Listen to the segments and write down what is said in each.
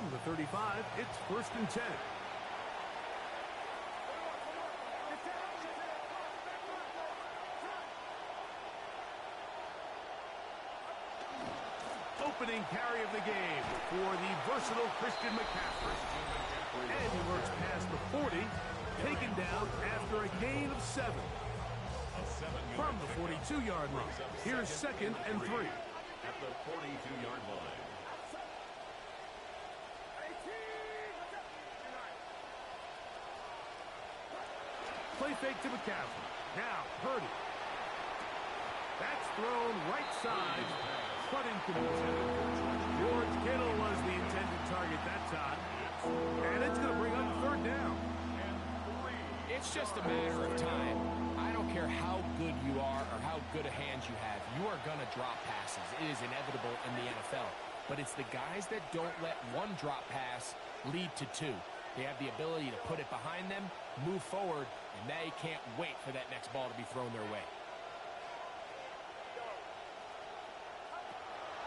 From the 35, it's 1st and 10. Opening carry of the game for the versatile Christian McCaffrey. And he works past the 40, taken down after a gain of 7. From the 42-yard line, here's 2nd and 3. At the 42-yard line. Play fake to McCaffrey. Now, Purdy. That's thrown right side, but incomplete. George Kittle was the intended target that time. And it's going to bring up 3rd down. It's just a matter of time. I don't care how good you are or how good a hand you have. You are going to drop passes. It is inevitable in the NFL. But it's the guys that don't let one drop pass lead to 2. They have the ability to put it behind them, move forward, and they can't wait for that next ball to be thrown their way.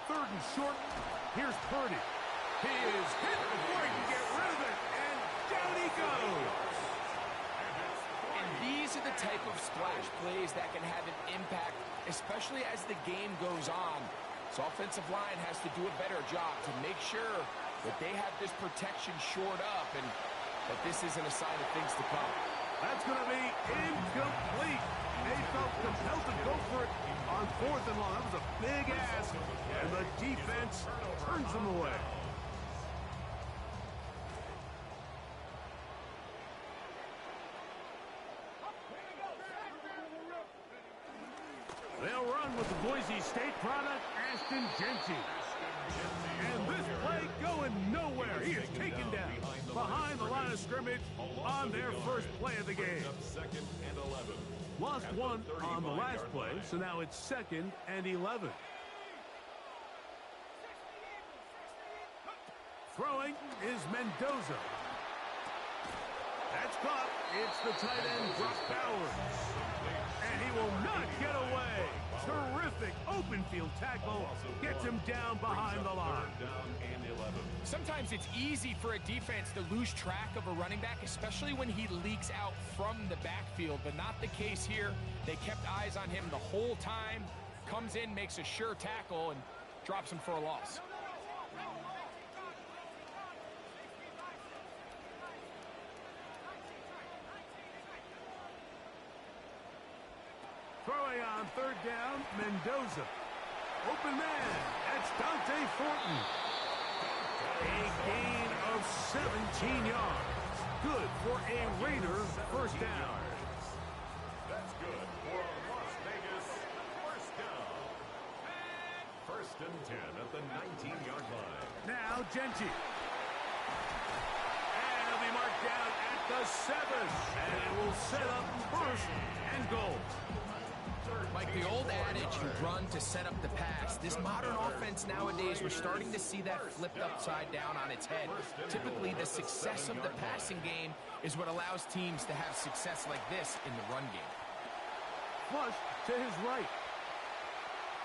3rd and short. Here's Purdy. He is hit before he can get rid of it, and down he goes. And these are the type of splash plays that can have an impact, especially as the game goes on. So offensive line has to do a better job to make sure that they have this protection shored up and that this isn't a sign of things to come. That's going to be incomplete. They felt compelled to go for it on 4th and long. That was a big ask, and the defense turns them away. They'll run with the Boise State product, Ashton Jeanty. And this play going nowhere. He is taken down behind the line of scrimmage on their first play of the game. Lost 1 on the last play, so now it's 2nd and 11. Throwing is Mendoza. That's caught. It's the tight end, Brock Bowers. And he will not get away. Terrific open field tackle. Gets him down behind the line. Sometimes it's easy for a defense to lose track of a running back, especially when he leaks out from the backfield, but not the case here. They kept eyes on him the whole time. Comes in, makes a sure tackle, and drops him for a loss. Throwing on 3rd down, Mendoza. Open man, that's Dante Fortin. A gain of 17 yards. Good for a Raider first down. That's good for Las Vegas first down. 1st and 10 at the 19-yard line. Now Jeanty. And he'll be marked down at the 7. And it will set up 1st and goal. Like the old adage, you run to set up the pass. This modern offense nowadays, we're starting to see that flipped upside down on its head. Typically, the success of the passing game is what allows teams to have success like this in the run game. Flush to his right.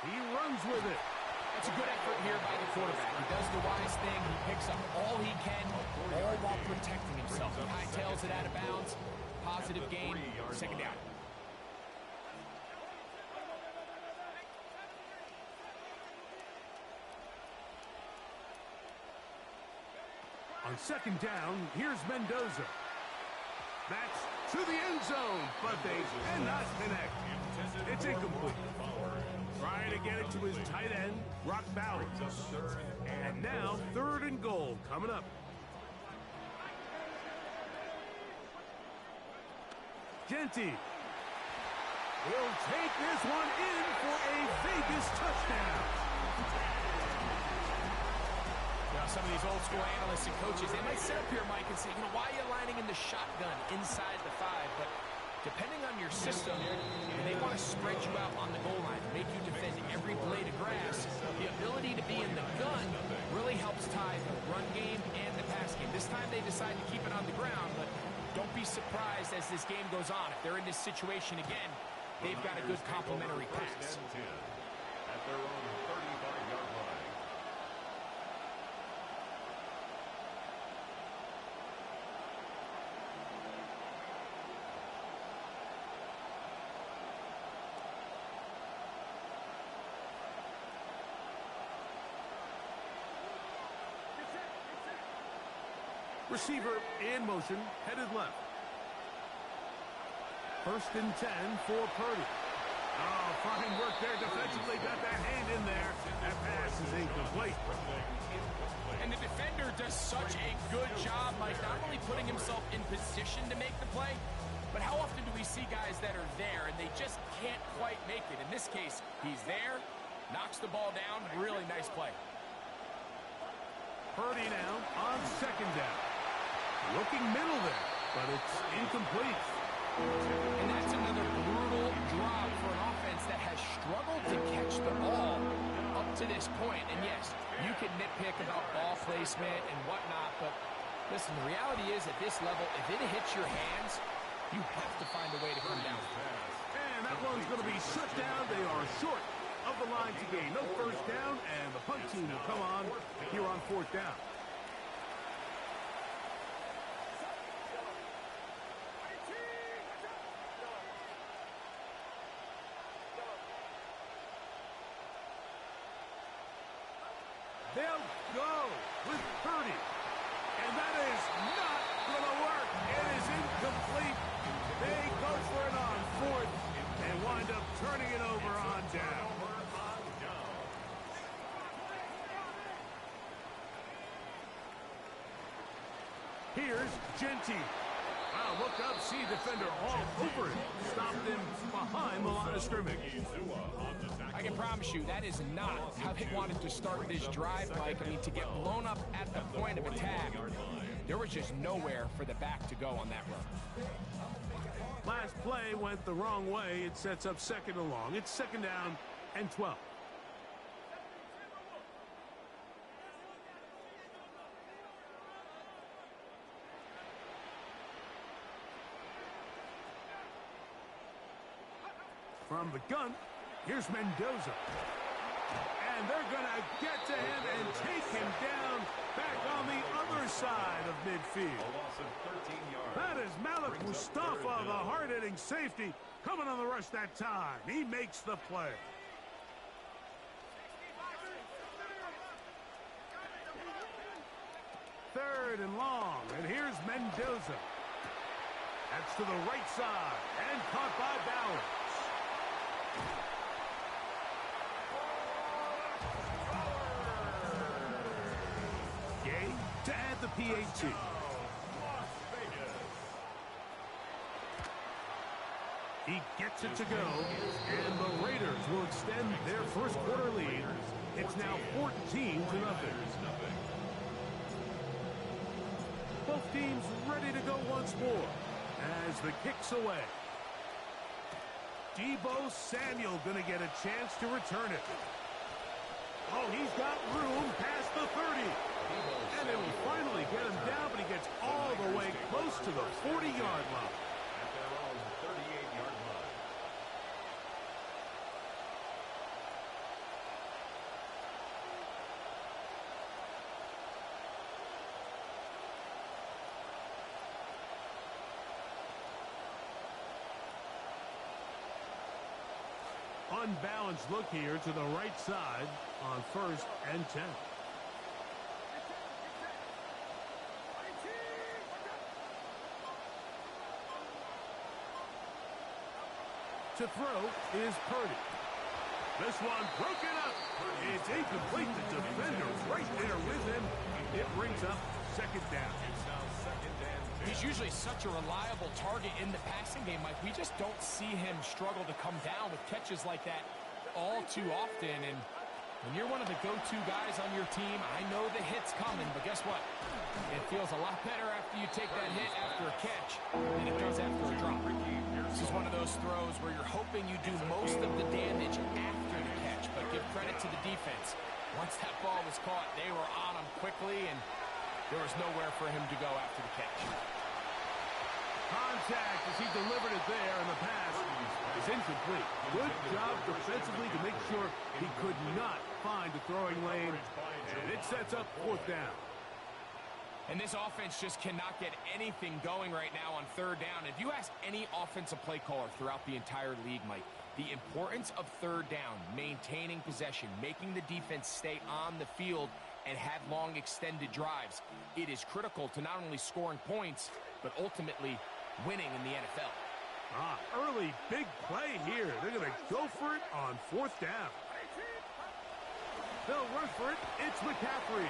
He runs with it. That's a good effort here by the quarterback. He does the wise thing. He picks up all he can, all while protecting himself. He hightails it out of bounds. Positive gain, 2nd down. On 2nd down, here's Mendoza. That's to the end zone, but they cannot connect. It's incomplete. Trying to get it to his tight end, Brock Bowers. And now 3rd and goal coming up. Jeanty will take this one in for a Vegas touchdown. Some of these old school analysts and coaches, they might sit up here, Mike, and say, why are you lining in the shotgun inside the 5? But depending on your system, they want to spread you out on the goal line, make you defend every blade of grass. The ability to be in the gun really helps tie the run game and the pass game. This time they decide to keep it on the ground, but don't be surprised as this game goes on. If they're in this situation again, they've got a good complementary pass. At their own 35-yard line. Receiver in motion, headed left. 1st and 10 for Purdy. Oh, fine work there defensively. Got that hand in there. That pass is incomplete. And the defender does such a good job, Mike, not only putting himself in position to make the play, but how often do we see guys that are there and they just can't quite make it? In this case, he's there, knocks the ball down. Really nice play. Purdy now on 2nd down. Looking middle there, but it's incomplete. And that's another brutal drop for an offense that has struggled to catch the ball up to this point. And yes, you can nitpick about ball placement and whatnot, but listen, the reality is at this level, if it hits your hands, you have to find a way to come down. And that one's going to be shut down. They are short of the line to gain. No 1st down, and the punt team will come on here on 4th down. They'll go with Purdy. And that is not going to work. It is incomplete. They go for it on 4th and wind up turning it over on down. Here's Genty. Wow, look up, see defender all over it. Stopped him behind the line of scrimmage. I can promise you that is not how they wanted to start this drive, Mike. I mean, to get blown up at the point of attack, there was just nowhere for the back to go on that run. Last play went the wrong way. It sets up 2nd and long. It's 2nd down and 12. From the gun, here's Mendoza. And they're going to get to him and take him down back on the other side of midfield. A loss of 13 yards. That is Malik Mustafa, the hard-hitting safety, coming on the rush that time. He makes the play. Third and long, and here's Mendoza. That's to the right side, and caught by Bowers. Gay to add the PAT. He gets it to go, and the Raiders will extend their 1st quarter lead. It's now 14-0. Both teams ready to go once more as the kick's away. Deebo Samuel going to get a chance to return it. Oh, he's got room past the 30. And they will finally get him down, but he gets all the way close to the 40-yard line. At their own 38-yard line. Unbalanced look here to the right side on 1st and 10. To throw is Purdy. This one broken up. It's incomplete. The defender right there with him. It brings up 2nd down. It's now 2nd and 10. He's usually such a reliable target in the passing game, Mike. We just don't see him struggle to come down with catches like that all too often. And when you're one of the go-to guys on your team, I know the hit's coming, but guess what? It feels a lot better after you take that hit after a catch than it does after a drop. This is one of those throws where you're hoping you do most of the damage after the catch, but give credit to the defense. Once that ball was caught, they were on him quickly, and there was nowhere for him to go after the catch. Contact as he delivered it there, and the pass is incomplete. Good job defensively to make sure he could not find a throwing lane, and it sets up 4th down. And this offense just cannot get anything going right now on 3rd down. If you ask any offensive play caller throughout the entire league, Mike, the importance of 3rd down, maintaining possession, making the defense stay on the field, and have long extended drives. It is critical to not only scoring points, but ultimately winning in the NFL. Early big play here. They're going to go for it on 4th down. They'll run for it. It's McCaffrey.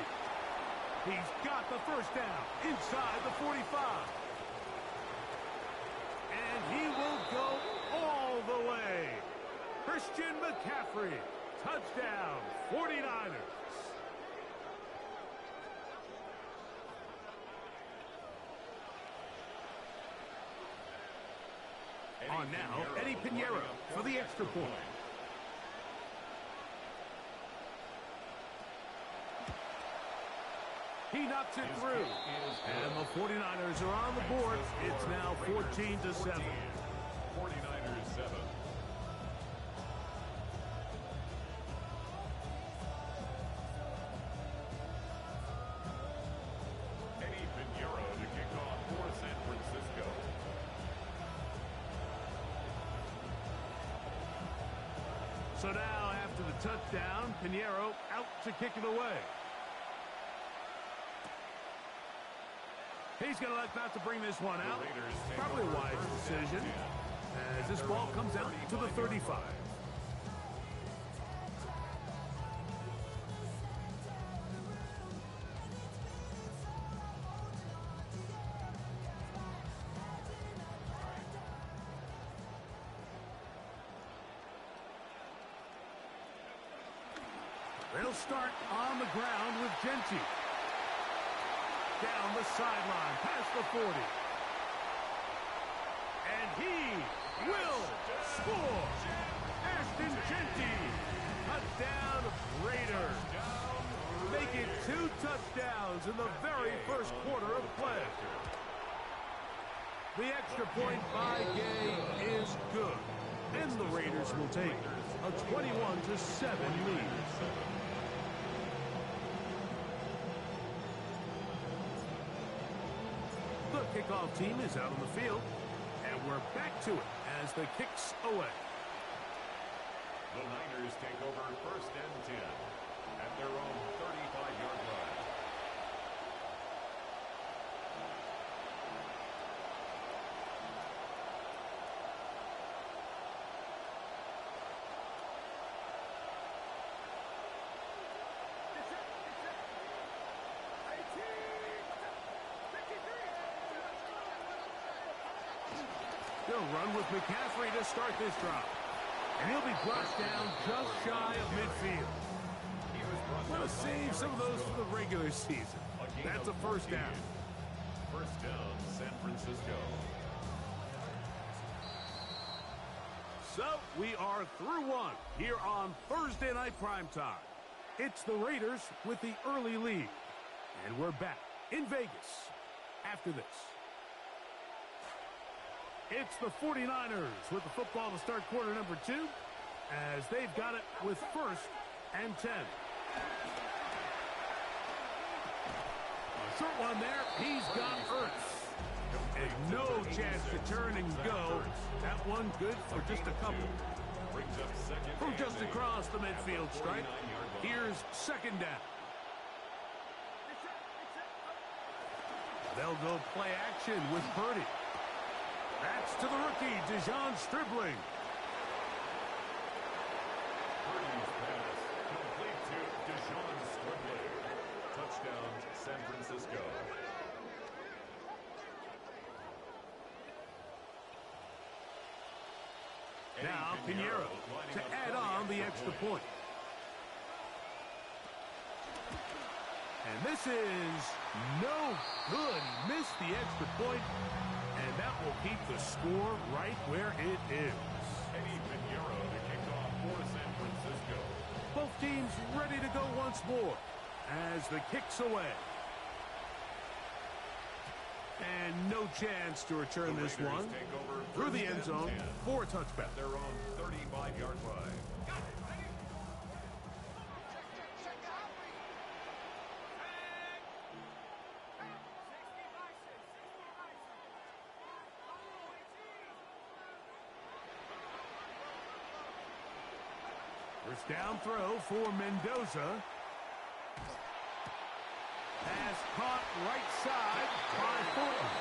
He's got the first down inside the 45. And he will go all the way. Christian McCaffrey. Touchdown, 49ers. On now, Eddie Pinheiro for the extra point. He knocks it through. And the 49ers are on the board. It's now 14-7. 49ers 7. Eddie Pinheiro to kick off for San Francisco. So now, after the touchdown, Pinheiro out to kick it away. He's going to elect not to bring this one out. Probably a wise decision, as this ball comes out to the 35. They'll start on the ground with Genty. Down the sideline, past the 40. And he will score. Ashton Genty. Touchdown, Raiders. Make it 2 touchdowns in the very first quarter of play. The extra point by Gay is good. And the Raiders will take a 21-7 lead. The kickoff team is out on the field, and we're back to it as the kick's away. The Niners take over 1st and 10 at their own 35-yard line. They'll run with McCaffrey to start this drive. And he'll be brought down just shy of midfield. Want to save some of those for the regular season. That's a first down. First down, San Francisco. So we are through one here on Thursday Night Primetime. It's the Raiders with the early lead. And we're back in Vegas after this. It's the 49ers with the football to start quarter number 2 as they've got it with 1st and 10. A short one there. He's got Ertz. And no chance to turn and go. That one good for just a couple. From just across the midfield stripe, here's 2nd down. They'll go play action with Purdy. That's to the rookie, Dejon Stribling. Purdy's pass complete to Dejon Stribling. Touchdown, San Francisco. Now Pinheiro to add on the extra point. And this is no good. He missed the extra point. And that will keep the score right where it is. Eddie Pinheiro to kick off for San Francisco. Both teams ready to go once more as the kick's away. And no chance to return this one through the end zone for a touchback. Their own 35-yard line. First down throw for Mendoza. caught right side by Fulton.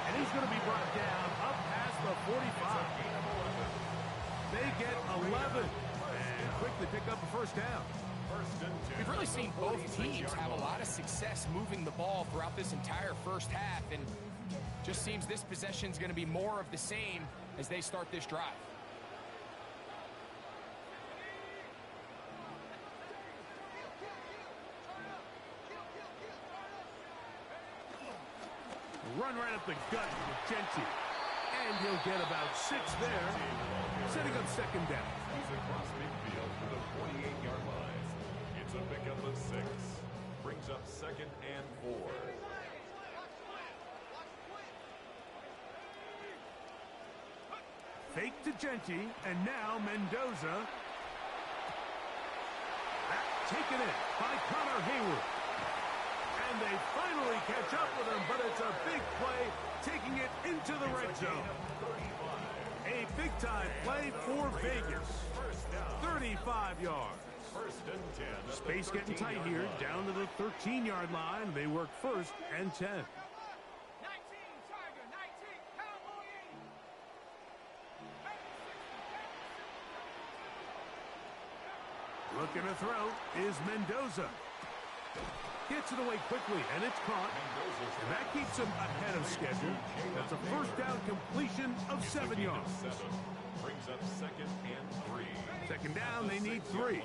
And he's going to be brought down up past the 45. They get 11 and quickly pick up a first down. We've really seen both teams have a lot of success moving the ball throughout this entire first half, and just seems this possession is going to be more of the same as they start this drive. Run right up the gut with Genty. And he'll get about 6 there, setting up second down. He's across midfield to the 48-yard line. It's a pickup of 6. Brings up second and 4. Fake to Genty, and now Mendoza. Taken in by Connor Hayward. And they finally catch up with him, but it's a big play, taking it into the red zone. A big-time play for Vegas. 35 yards. First and 10. Space getting tight here, down to the 13-yard line. They work first and 10. 19, Tiger, 19, Cowboy 80. Looking to throw is Mendoza. Gets it away quickly, and it's caught. And that keeps him ahead of schedule. That's a first down completion of 7 yards. Brings up second and 3. Second down, they need 3.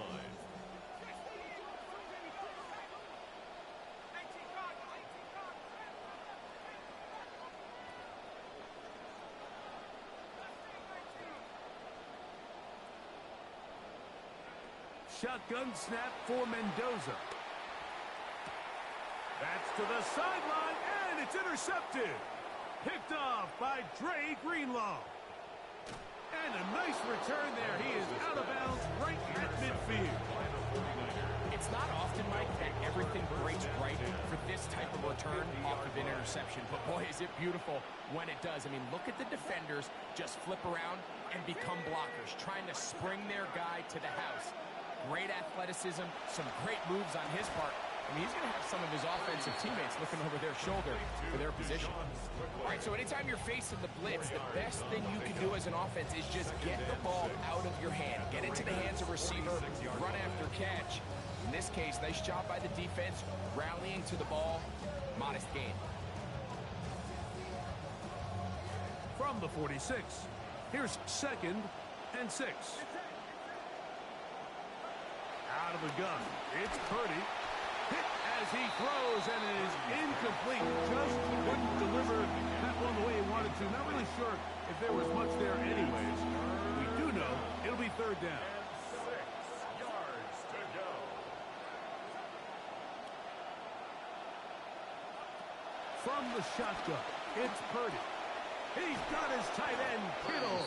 Shotgun snap for Mendoza. That's to the sideline, and it's intercepted. Picked off by Dre Greenlaw. And a nice return there. He is out of bounds right at midfield. It's not often, Mike, that everything breaks right for this type of return off of an interception. But, boy, is it beautiful when it does. I mean, look at the defenders just flip around and become blockers, trying to spring their guy to the house. Great athleticism, some great moves on his part. I mean, he's going to have some of his offensive teammates looking over their shoulder for their position. All right, so anytime you're facing the blitz, the best thing you can do as an offense is just get the ball out of your hand. Get it to the hands of receiver, run after catch. In this case, nice job by the defense, rallying to the ball, modest gain. From the 46, here's second and 6. Out of the gun, it's Purdy. Hit as he throws, and it is incomplete. Just couldn't deliver that one the way he wanted to. Not really sure if there was much there anyways. We do know it'll be third down. 6 yards to go. From the shotgun, it's Purdy. He's got his tight end, Kittle.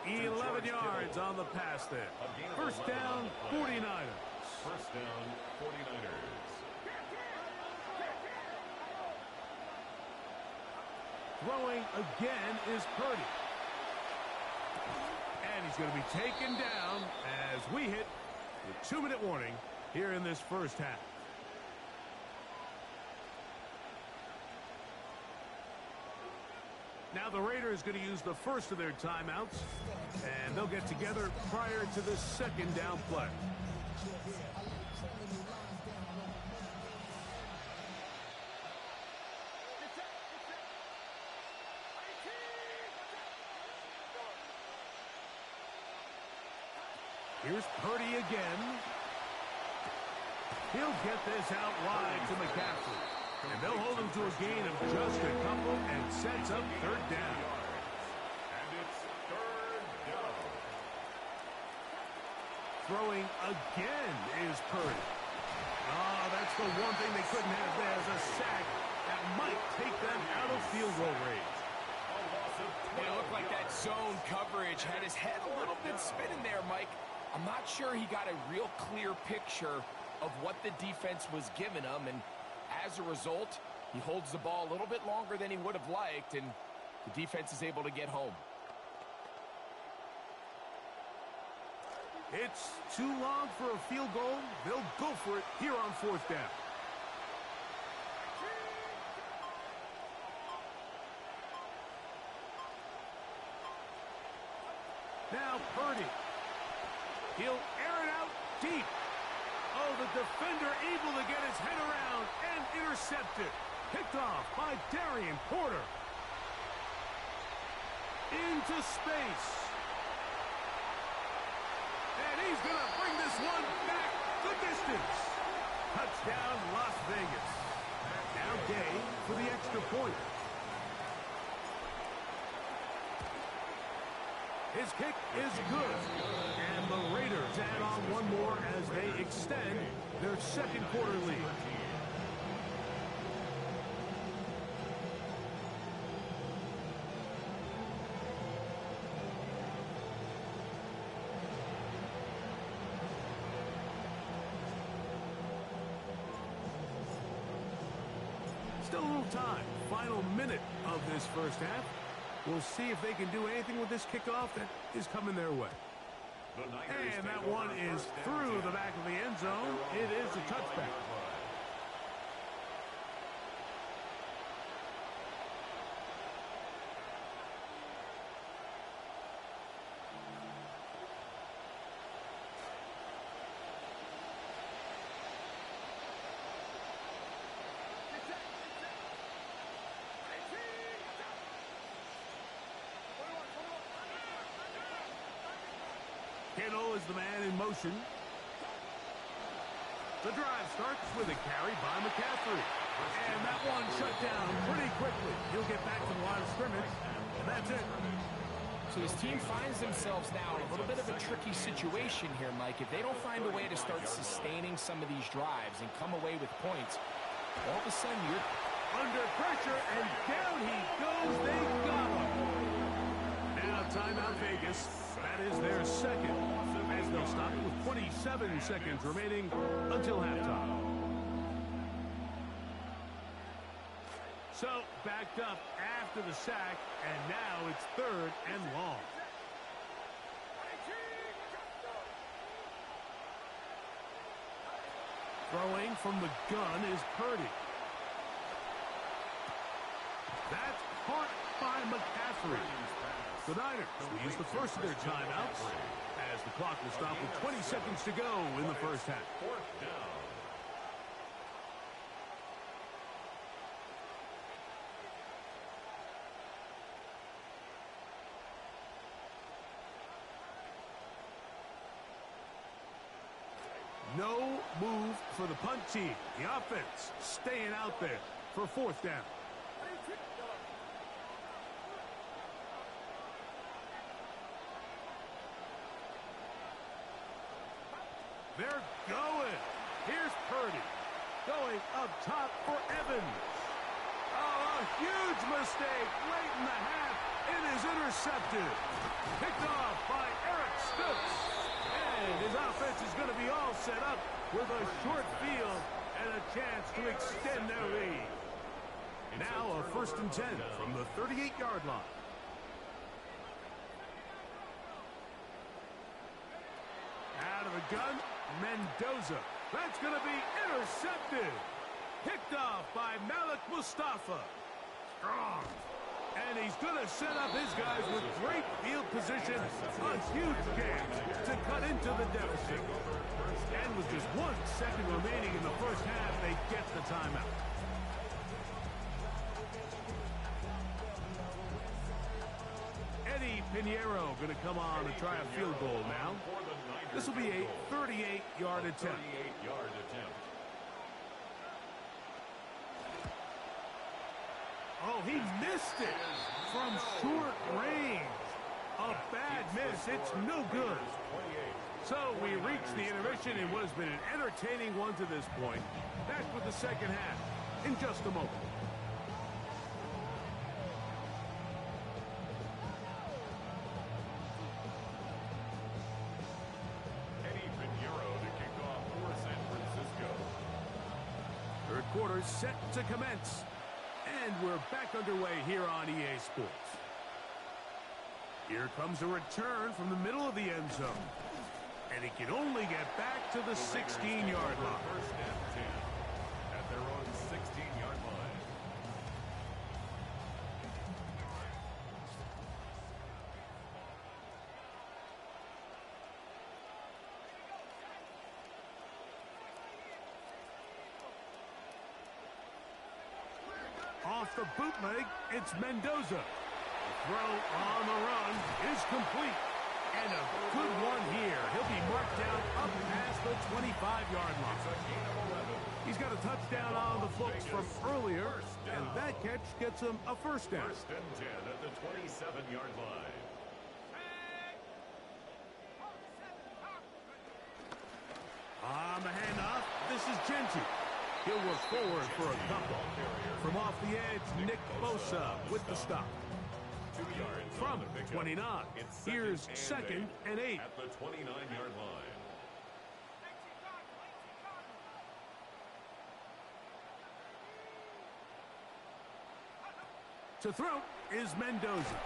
11 yards on the pass there. First down, 49ers. First down, 49ers. Throwing again is Purdy. And he's going to be taken down as we hit the 2-minute warning here in this first half. Now the Raiders going to use the first of their timeouts, and they'll get together prior to the second down play. Here's Purdy again. He'll get this out wide to McCaffrey. And they'll hold him to a gain of just a couple and sets up third down. And it's third down. Throwing again is Purdy. Oh, that's the one thing they couldn't have there is a sack that might take them out of field goal range. It looked like that zone coverage had his head a little bit spinning there, Mike. I'm not sure he got a real clear picture of what the defense was giving him, and as a result, he holds the ball a little bit longer than he would have liked, and the defense is able to get home. It's too long for a field goal. They'll go for it here on fourth down. Now Purdy. He'll air it out deep. Oh, the defender able to get his head around and intercept it. Picked off by Darian Porter. Into space. And he's going to bring this one back the distance. Touchdown, Las Vegas. Now Gay for the extra point. His kick is good. And the Raiders add on one more as they extend their second quarter lead. Still a little time. Final minute of this first half. We'll see if they can do anything with this kickoff that is coming their way. And that one is through the back of the end zone. It is a touchback. Kittle is the man in motion. The drive starts with a carry by McCaffrey. And that one shut down pretty quickly. He'll get back to the line of scrimmage, and that's it. So his team finds themselves now in a little bit of a tricky situation here, Mike. If they don't find a way to start sustaining some of these drives and come away with points, all of a sudden you're under pressure, and down he goes. They got him. Now timeout Vegas. That is their second, as they'll stop it with 27 seconds remaining until halftime. So, backed up after the sack, and now it's 3rd and long. Throwing from the gun is Purdy. That's caught by McCaffrey. The Niners will use the first of their timeouts as the clock will stop with 20 seconds to go in the first half. No move for the punt team. The offense staying out there for 4th down. They're going. Here's Purdy. Going up top for Evans. Oh, a huge mistake late in the half. It is intercepted. Picked off by Eric Stokes. And his offense is going to be all set up with a short field and a chance to extend their lead. Now a 1st and 10 from the 38-yard line. Out of the gun, Mendoza. That's going to be intercepted. Picked off by Malik Mustafa. Strong. And he's going to set up his guys with great field position. A huge chance to cut into the deficit. And with just 1 second remaining in the first half, they get the timeout. Eddie Pinheiro going to come on to try a field goal now. This will be a 38-yard attempt. Oh, he missed it from short range. A bad miss. It's no good. So we reach the intermission in what has been an entertaining one to this point. Back with the second half in just a moment. Third quarter set to commence. And we're back underway here on EA Sports. Here comes a return from the middle of the end zone. And he can only get back to the 16-yard line. First and 10 at their own 16-yard line. off the bootleg. It's Mendoza. The throw on the run is complete. And a good one here. He'll be marked down up past the 25-yard line. He's got a touchdown on the books from earlier, and that catch gets him a first down. First and 10 at the 27-yard line. On the handoff, this is Genty. He'll work forward for a couple. From off the edge, Nick Bosa with the stop. 2 yards From 29, here's second and 8. At the 29-yard line. To throw is Mendoza.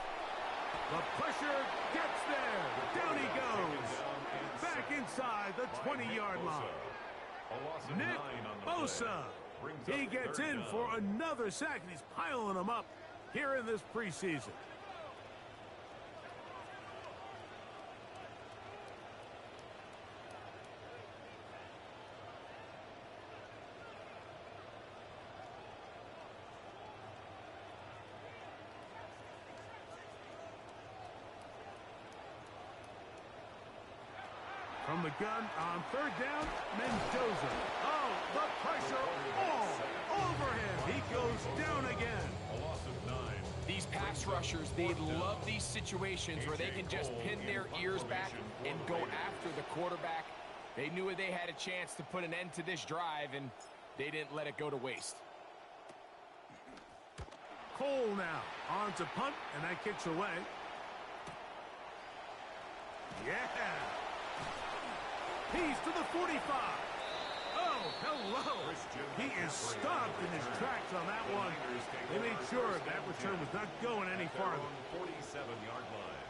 The pressure gets there. Down he goes. Back inside the 20-yard line. Nick Bosa. He gets in for another sack, and he's piling them up here in this preseason. From the gun on third down, Mendoza. Oh, the pressure all over him. He goes down again. A loss of 9. These pass rushers, they love these situations where they can just pin their ears back and go after the quarterback. They knew they had a chance to put an end to this drive, and they didn't let it go to waste. Cole now on to punt, and that kicks away. Yeah. He's to the 45. Oh, hello. He is stopped in his tracks on that one. They made sure that return was not going any farther. 47-yard line.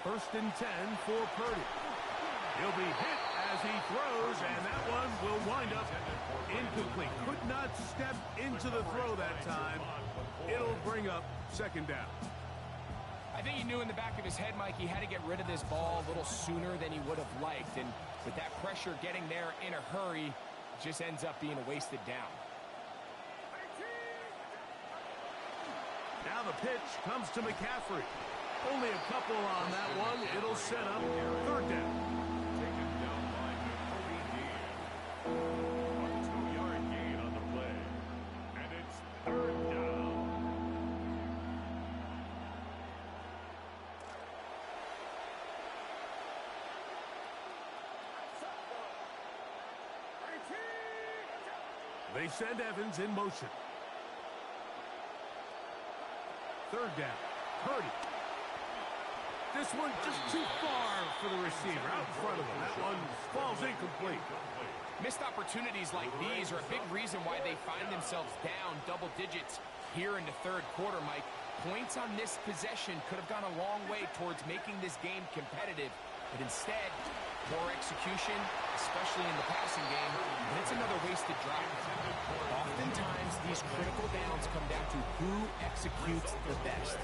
First and 10 for Purdy. He'll be hit as he throws, and that one will wind up incomplete. Could not step into the throw that time. It'll bring up second down. I think he knew in the back of his head, Mike, he had to get rid of this ball a little sooner than he would have liked. And with that pressure getting there in a hurry, it just ends up being a wasted down. Now the pitch comes to McCaffrey. Only a couple on that one. It'll set up third down. Taken down by Nakobe Dean. A 2-yard gain on the play. And it's third down. They send Evans in motion. Third down. Purdy. This one just too far for the receiver. Out in front of him. That one falls incomplete. Missed opportunities like these are a big reason why they find themselves down double digits here in the third quarter, Mike. Points on this possession could have gone a long way towards making this game competitive. But instead, poor execution, especially in the passing game, and it's another wasted drive. Oftentimes, these critical downs come down to who executes the best.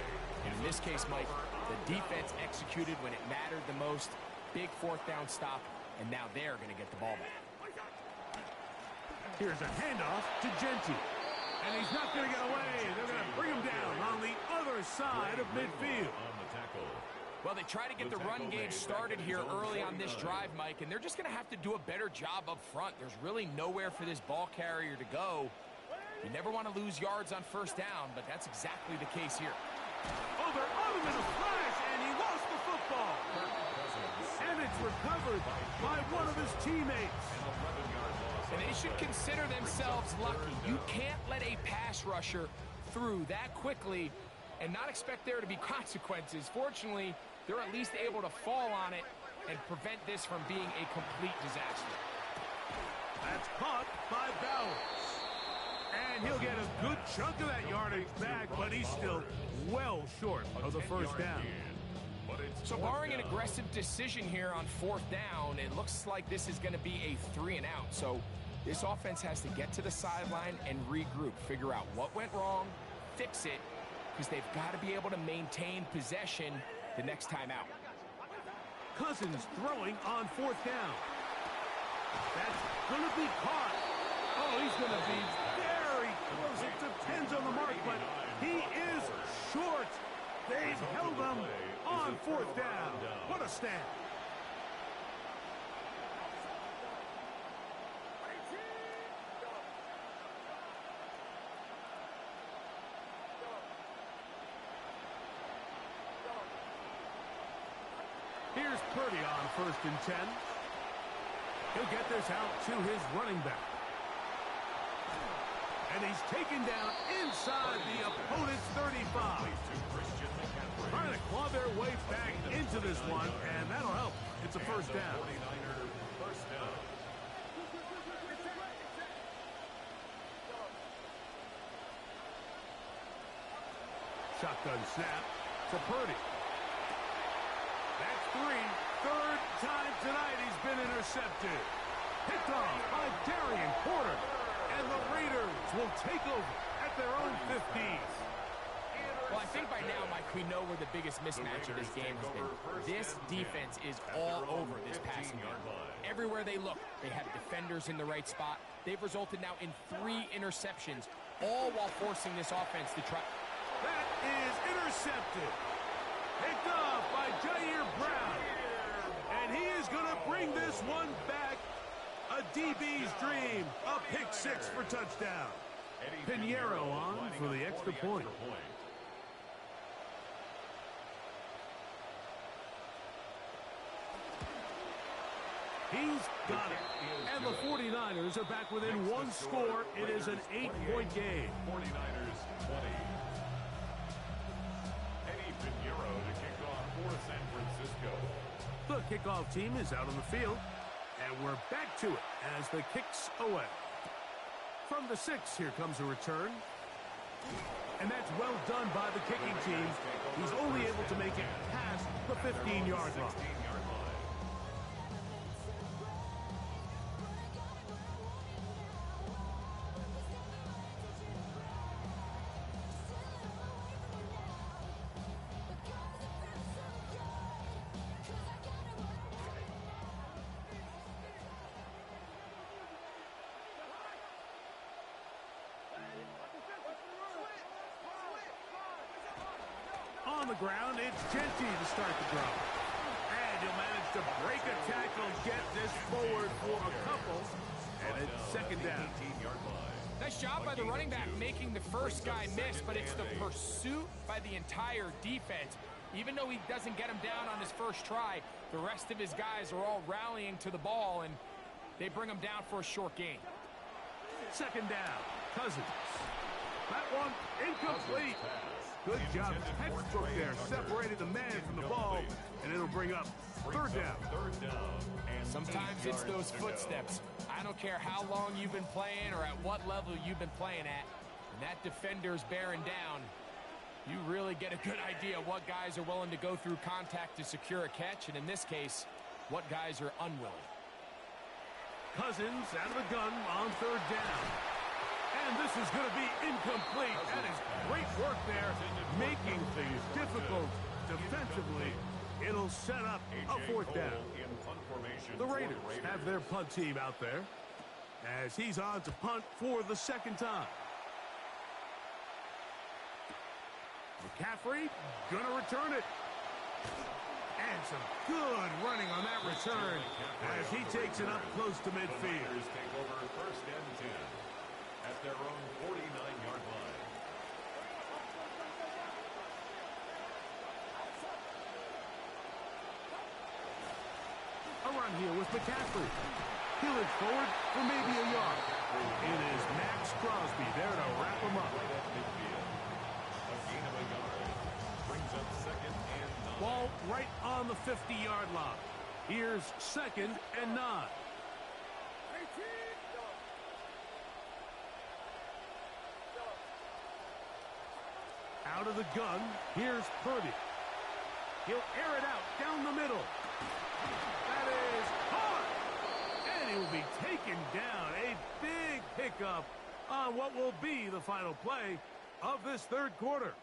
And in this case, Mike, the defense executed when it mattered the most. Big fourth down stop, and now they're going to get the ball back. Here's a handoff to Genty. And he's not going to get away. They're going to bring him down on the other side of midfield. On the tackle. Well, they try to get the run game started here early on this drive, Mike, and they're just going to have to do a better job up front. There's really nowhere for this ball carrier to go. You never want to lose yards on first down, but that's exactly the case here. Oh, they're on him in a flash, and he lost the football. And it's recovered by one of his teammates. And they should consider themselves lucky. You can't let a pass rusher through that quickly and not expect there to be consequences. Fortunately, they're at least able to fall on it and prevent this from being a complete disaster. That's caught by Bowers. And he'll get a good chunk of that yardage back, but he's still well short of the first down. So barring an aggressive decision here on fourth down, it looks like this is going to be a 3-and-out. So this offense has to get to the sideline and regroup, figure out what went wrong, fix it, because they've got to be able to maintain possession the next time out. Cousins throwing on 4th down. That's going to be caught. Oh, he's going to be very close. It depends on the mark, but he is short. They've held him on 4th down. What a stand. Here's Purdy on 1st and 10. He'll get this out to his running back. And he's taken down inside the opponent's 35. Trying to claw their way back into this one, and that'll help. It's a 1st down. Shotgun snap to Purdy. That's 3. 3rd time tonight he's been intercepted. Picked off by Darian Porter. And the Raiders will take over at their own 15. Well, I think by now, Mike, we know where the biggest mismatch of this game has been. This defense is all over this passing game. Everywhere they look, they have defenders in the right spot. They've resulted now in 3 interceptions, all while forcing this offense to try. That is intercepted. Picked off by Jair Brown. And he is going to bring this one back. A DB's dream. A pick 6 for touchdown. Pinheiro on for the extra point. He's got it. And the 49ers are back within 1 score. It is an 8-point game. 49ers 20. Eddie Pinheiro to kick off for San Francisco. The kickoff team is out on the field. And we're back to it as the kick's away. From the 6, here comes a return. And that's well done by the kicking team. He's only able to make it past the 15-yard line. On the ground, it's Genty to start the drive. And he'll manage to break a tackle, get this forward for a couple, and it's 2nd down. Nice job by the running back making the first guy miss, but it's the pursuit by the entire defense. Even though he doesn't get him down on his first try, the rest of his guys are all rallying to the ball, and they bring him down for a short gain. 2nd down, Cousins. That one incomplete. Good job, textbook there, separated the man from the ball, and it'll bring up 3rd down. Sometimes it's those footsteps. I don't care how long you've been playing or at what level you've been playing at. When that defender's bearing down, you really get a good idea what guys are willing to go through contact to secure a catch, and in this case, what guys are unwilling. Cousins out of the gun on 3rd down. And this is going to be incomplete. That is great work there, making things difficult defensively. It'll set up a 4th down. The Raiders have their punt team out there as he's on to punt for the 2nd time. McCaffrey gonna return it. And some good running on that return as he takes it up close to midfield. Take over 1st and 10 at their own 49-yard line. A run here with McCaffrey. He'll look forward for maybe a yard. It is Max Crosby there to wrap him up. Right at midfield. A gain of a yard. Brings up 2nd and 9. Ball right on the 50-yard line. Here's 2nd and 9. Out of the gun, here's Purdy. He'll air it out down the middle. That is caught! And he will be taken down. A big pickup on what will be the final play of this 3rd quarter.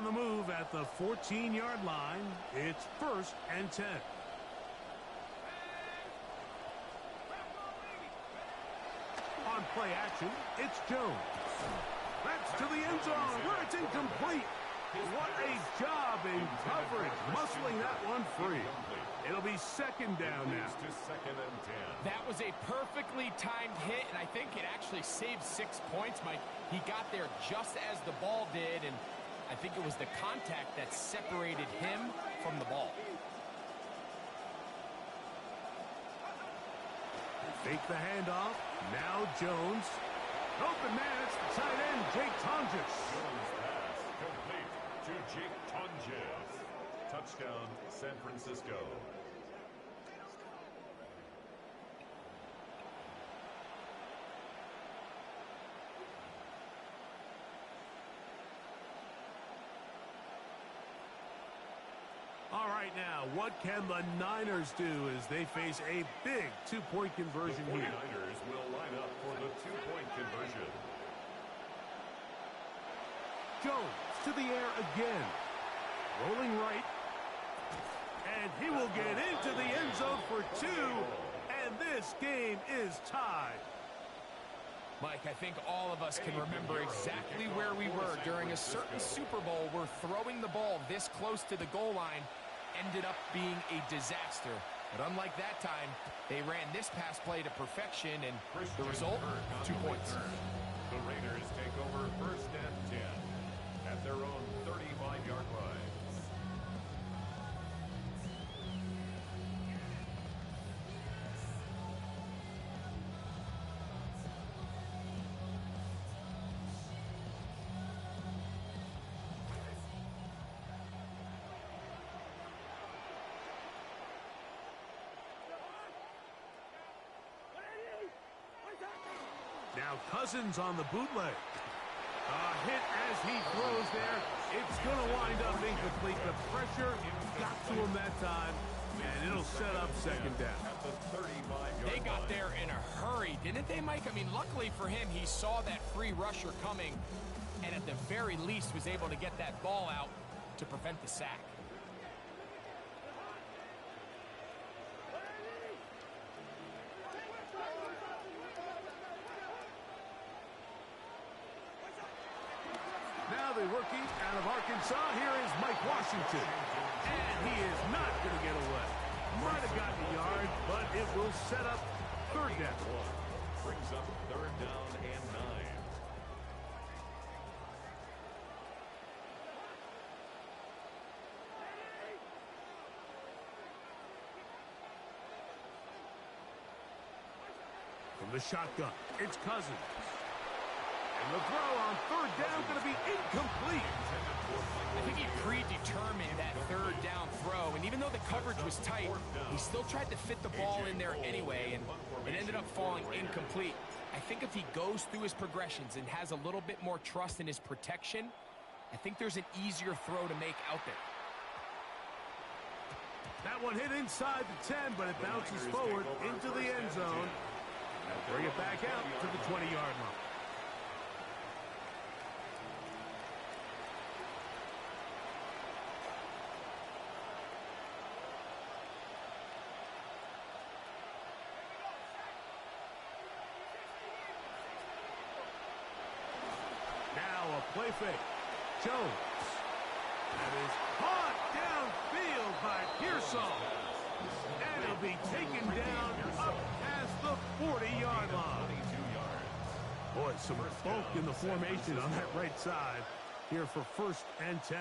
on the move at the 14-yard line. It's 1st and 10. On play action, it's Jones. That's to the end zone where it's incomplete. What a job in coverage, muscling that one free. It'll be 2nd down now. To 2nd and 10. That was a perfectly timed hit, and I think it actually saved 6 points, Mike. He got there just as the ball did, and I think it was the contact that separated him from the ball. Fake the handoff. Now Jones. Open man, it's the tight end, Jake Tonjes. Jones pass complete to Jake Tonjes. Touchdown, San Francisco. All right, now, what can the Niners do as they face a big two-point conversion The here? 49ers will line up for the 2-point conversion. Jones to the air again. Rolling right. And he will get into the end zone for 2. And this game is tied. Mike, I think all of us can remember exactly where we were during a certain Super Bowl where throwing the ball this close to the goal line ended up being a disaster. But unlike that time, they ran this pass play to perfection, and the result, 2 points. The Raiders take over 1st and 10 at their own 35-yard line. Now Cousins on the bootleg. A hit as he throws there. It's going to wind up incomplete. The pressure got to him that time, and it'll set up 2nd down. At the 35-yard They got line. there in a hurry, didn't they, Mike? I mean, luckily for him, he saw that free rusher coming, and at the very least was able to get that ball out to prevent the sack. Now the rookie out of Arkansas, here is Mike Washington. And he is not going to get away. Might have gotten a yard, but it will set up 3rd down. Brings up 3rd down and 9. From the shotgun, it's Cousins. And the throw on 3rd down going to be incomplete. I think he predetermined that 3rd down throw, and even though the coverage was tight, he still tried to fit the ball in there anyway, and it ended up falling incomplete. I think if he goes through his progressions and has a little bit more trust in his protection, I think there's an easier throw to make out there. That one hit inside the 10, but it bounces forward into the end zone. Bring it back out to the 20-yard line. Now a play fake. Jones. That is caught downfield by Pearsall. And it'll be taken down up past the 40-yard line. Boy, some bulk in the formation on that right side here for 1st and 10.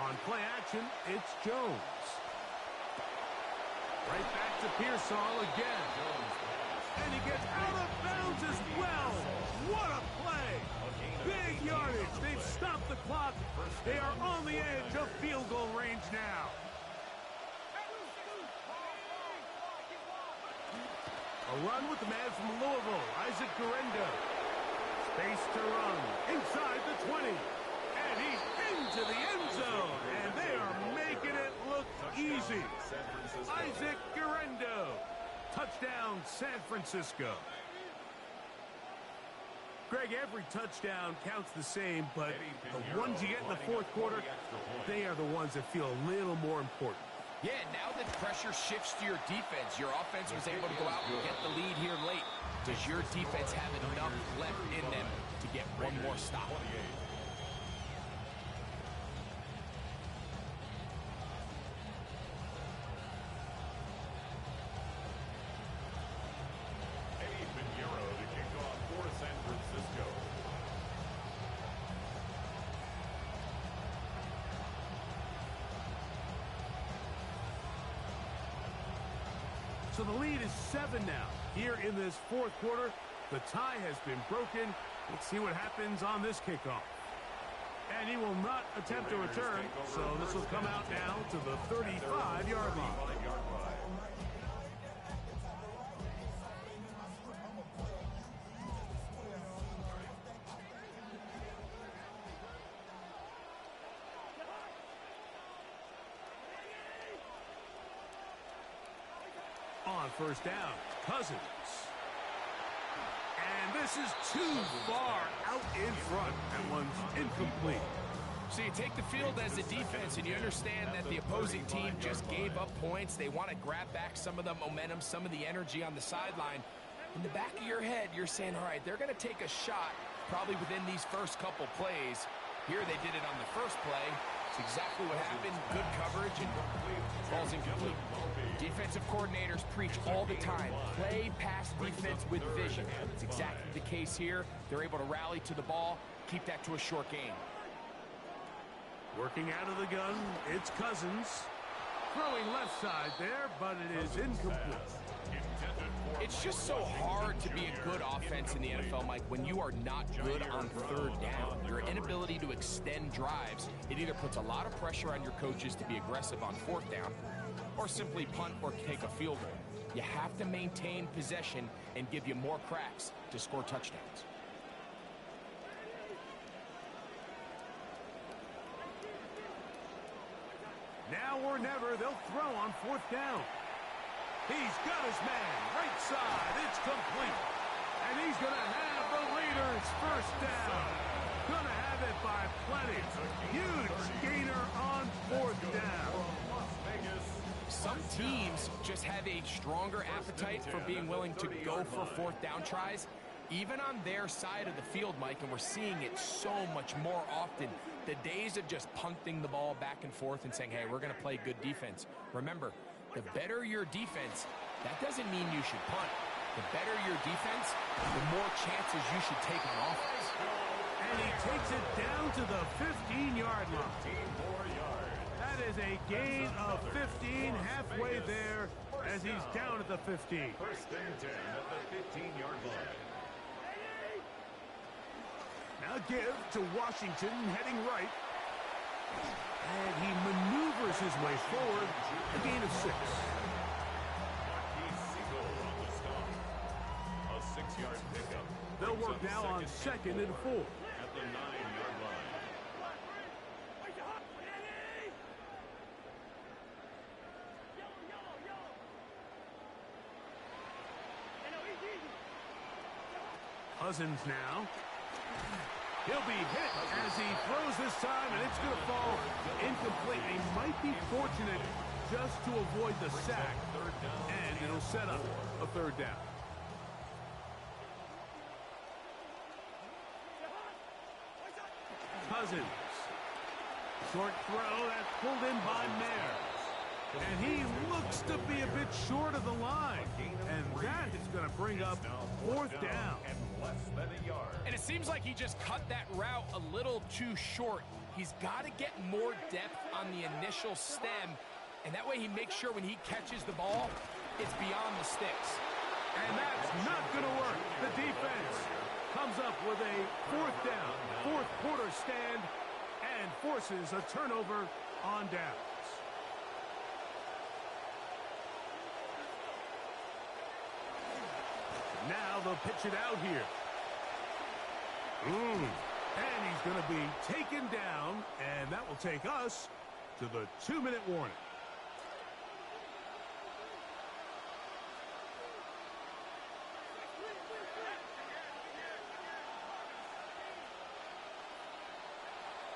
On play action, it's Jones. Right back to Pearsall again. And he gets out of bounds as well. What a play. Big yardage. They've stopped the clock. They are on the edge of field goal range now. A run with the man from Louisville, Isaac Guerendo. Space to run inside the 20. And he's into the end zone. And they are making it look easy. Isaac Guerendo. Touchdown, San Francisco. Greg, every touchdown counts the same, but the ones you get in the fourth quarter, they are the ones that feel a little more important. Yeah, now that pressure shifts to your defense, your offense was able to go out and get the lead here late. Does your defense have enough left in them to get one more stop? So the lead is 7 now. Here in this fourth quarter, the tie has been broken. Let's see what happens on this kickoff. And he will not attempt to return, so this will come out now to the 35-yard line. On first down, Cousins. And this is too far out in front. That one's incomplete. So you take the field as a defense, and you understand that the opposing team just gave up points. They want to grab back some of the momentum, some of the energy on the sideline. In the back of your head, you're saying, all right, they're going to take a shot probably within these first couple plays. Here they did it on the first play. It's exactly what happened. Good coverage and ball's incomplete. Defensive coordinators preach all the time, play pass defense with vision. It's exactly the case here. They're able to rally to the ball, keep that to a short game. Working out of the gun, it's Cousins. Throwing left side there, but it is incomplete. It's just so hard to be a good offense in the NFL, Mike, when you are not good on third down. Your inability to extend drives, it either puts a lot of pressure on your coaches to be aggressive on fourth down or simply punt or take a field goal. You have to maintain possession and give you more cracks to score touchdowns. Now or never, they'll throw on fourth down. He's got his man, right side, it's complete. And he's going to have the Raiders first down. Going to have it by plenty. Huge gainer on fourth down. Some teams just have a stronger appetite for being willing to go for fourth down tries, even on their side of the field, Mike, and we're seeing it so much more often. The days of just punting the ball back and forth and saying, hey, we're going to play good defense. Remember, the better your defense, that doesn't mean you should punt. The better your defense, the more chances you should take on offense. And he takes it down to the 15-yard line. That is a gain of 15, halfway there as he's down at the 15. First and 10 at the 15-yard line. Now give to Washington, heading right. And he maneuvers his way forward, a gain of 6. A 6-yard pickup. They'll work now on second and 4. At the 9-yard line. Cousins now. He'll be hit as he throws this time, and it's going to fall incomplete. He might be fortunate just to avoid the sack, and it'll set up a third down. Cousins. Short throw that's pulled in by Mayer. And he looks to be a bit short of the line. And that is going to bring up fourth down. And less than a yard. And it seems like he just cut that route a little too short. He's got to get more depth on the initial stem, and that way he makes sure when he catches the ball, it's beyond the sticks. And that's not going to work. The defense comes up with a fourth down, fourth quarter stand, and forces a turnover on downs. Now they'll pitch it out here. And he's going to be taken down, and that will take us to the 2-minute warning.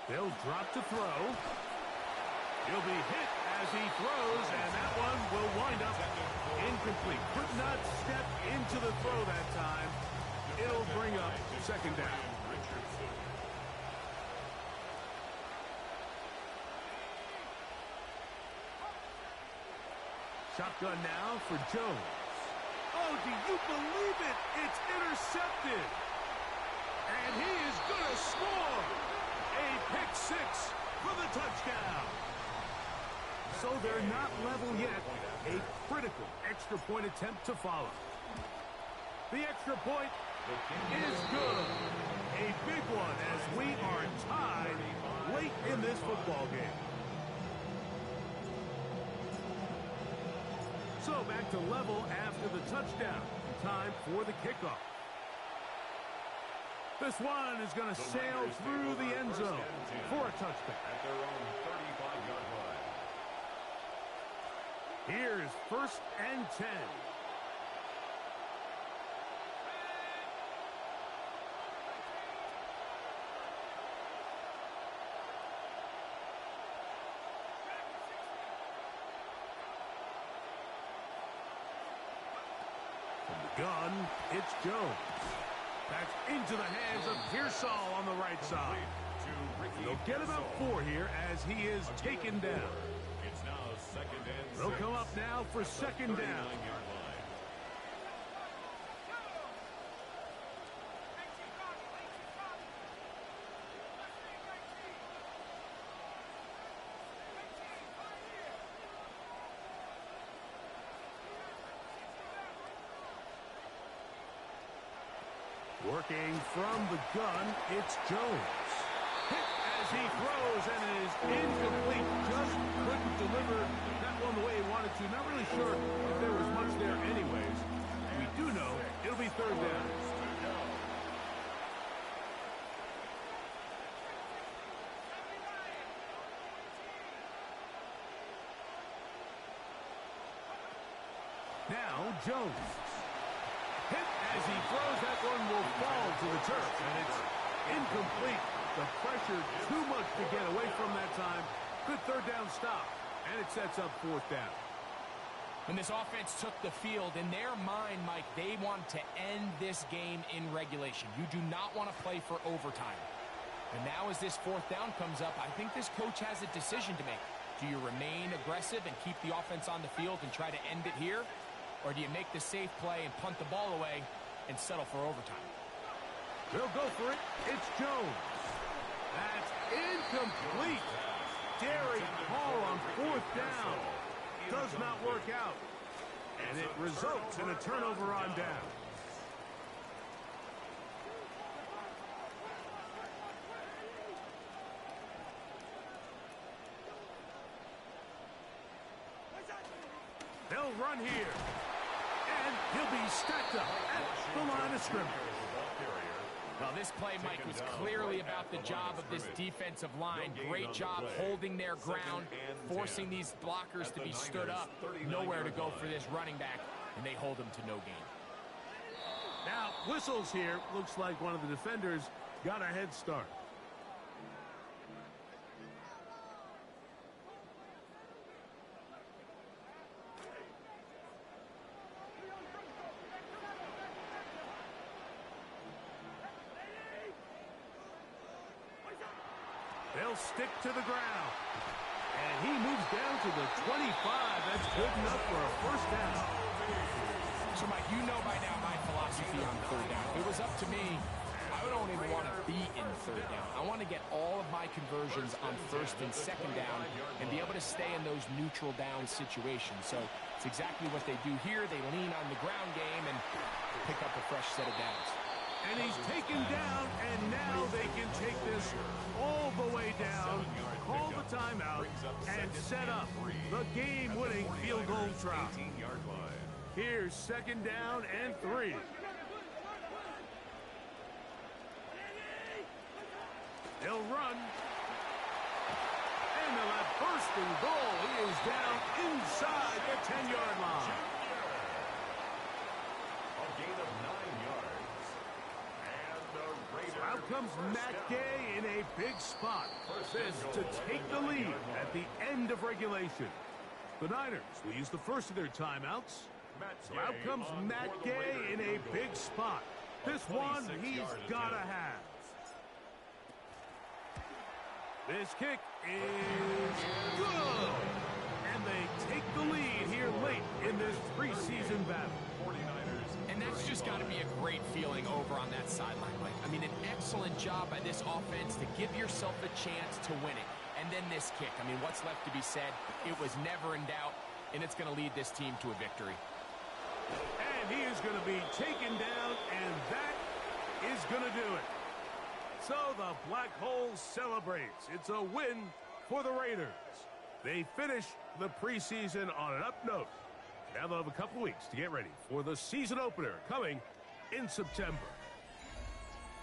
They'll drop to throw. He'll be hit as he throws, and that one will wind up incomplete. Could not step into the throw that time. It'll bring up second down. Shotgun now for Jones. Oh, do you believe it? It's intercepted. And he is going to score. A pick six for the touchdown. So they're not level yet. A critical extra point attempt to follow. The extra point is good. A big one as we are tied late in this football game. So back to level after the touchdown. Time for the kickoff. This one is going to sail through the end zone for a touchback. At their own 35-yard line. Here's 1st and 10. From the gun, it's Jones. That's into the hands of Pearsall on the right side. They'll get about 4 here as he is taken down. It's now 2nd and 6. They'll come up now for 2nd down. Working from the gun, it's Jones. Hit as he throws, and it is incomplete. Just couldn't deliver that one the way he wanted to. Not really sure if there was much there anyways. We do know it'll be 3rd down. Now Jones. Hit as he throws, that one will fall to the turf, and it's incomplete. The pressure too much to get away from that time. Good 3rd down stop, and it sets up 4th down. When this offense took the field, in their mind, Mike, they want to end this game in regulation. You do not want to play for overtime. And now as this 4th down comes up, I think this coach has a decision to make. Do you remain aggressive and keep the offense on the field and try to end it here? Or do you make the safe play and punt the ball away and settle for overtime? They'll go for it. It's Jones. That's incomplete. Derek Hall on 4th down. Does not work out. And it results in a turnover on down. They'll run here. And he'll be stacked up at the line of scrimmage. Well, this play, Mike, was clearly about the job of this defensive line. Great job holding their ground, forcing these blockers to be stood up. Nowhere to go for this running back, and they hold him to no gain. Now, whistles here. Looks like one of the defenders got a head start. They'll stick to the ground. And he moves down to the 25. That's good enough for a 1st down. So, Mike, you know by now my philosophy on 3rd down. If it was up to me, I don't even want to be in 3rd down. I want to get all of my conversions on 1st and 2nd down and be able to stay in those neutral down situations. So it's exactly what they do here. They lean on the ground game and pick up a fresh set of downs. And he's taken down, and now they can take this all the way down, call the timeout, and set up the game-winning field goal try. Here's 2nd down and 3. They'll run. And they'll have 1st and goal. He is down inside the 10-yard line. A gain of 9 yards. And the Raiders comes Matt Gay in a big spot. This to take the lead at the end of regulation. The Niners will use the first of their timeouts. So out comes Matt Gay in a big spot. This one he's got to have. This kick is good. And they take the lead here late in this preseason battle. And that's just got to be a great feeling over on that sideline, Mike. I mean, an excellent job by this offense to give yourself a chance to win it. And then this kick. I mean, what's left to be said? It was never in doubt, and it's going to lead this team to a victory. And he is going to be taken down, and that is going to do it. So the Black Hole celebrates. It's a win for the Raiders. They finish the preseason on an up note. Now they'll have a couple weeks to get ready for the season opener coming in September.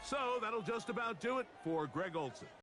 So that'll just about do it for Greg Olsen.